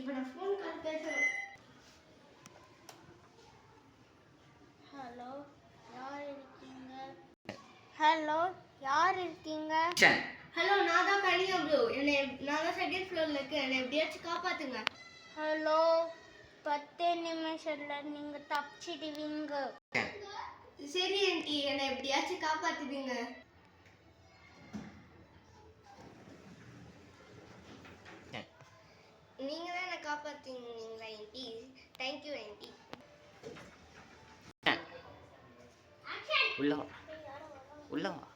இப்போ நான் phone call பேசுறேன். ஹலோ, யார் இருக்கீங்க? ஹலோ, யார் இருக்கீங்க? ஹலோ, நான் தான் கனியா ப்ரோ. நான் தான் செகண்ட் ஃப்ளோர்ல இருக்கேன். என்னை எப்படியாச்சும் காப்பாத்துங்க. ஹலோ, 10 நிமிஷத்துல நீங்க தப்பிச்சிடுவீங்க. சரி ஆண்டி, என்னை எப்படியாச்சும் காப்பாத்திடுங்க. நீங்க தான் என்னை காப்பாத்தினீங்களா ஆண்டி? Thank you aunty. உள்ள வா.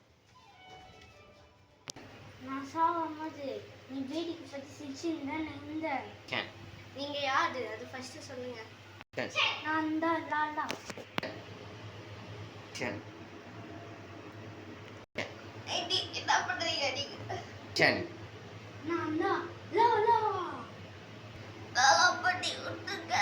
நான் சாகும்போது நீ வேடிக்கை பத்தி சிரிச்சிருந்தா நான் இருந்தேன். நீங்க யாரு? அது ஃபர்ஸ்ட் சொல்லுங்க. நான் தான் லாலா. ஆண்டி, என்ன பண்றீங்க நீங்க? நான் தான் லாலா. லாலா பண்ணி விட்டுங்க.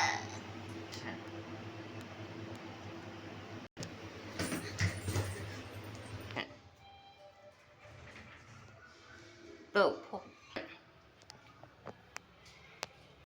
போ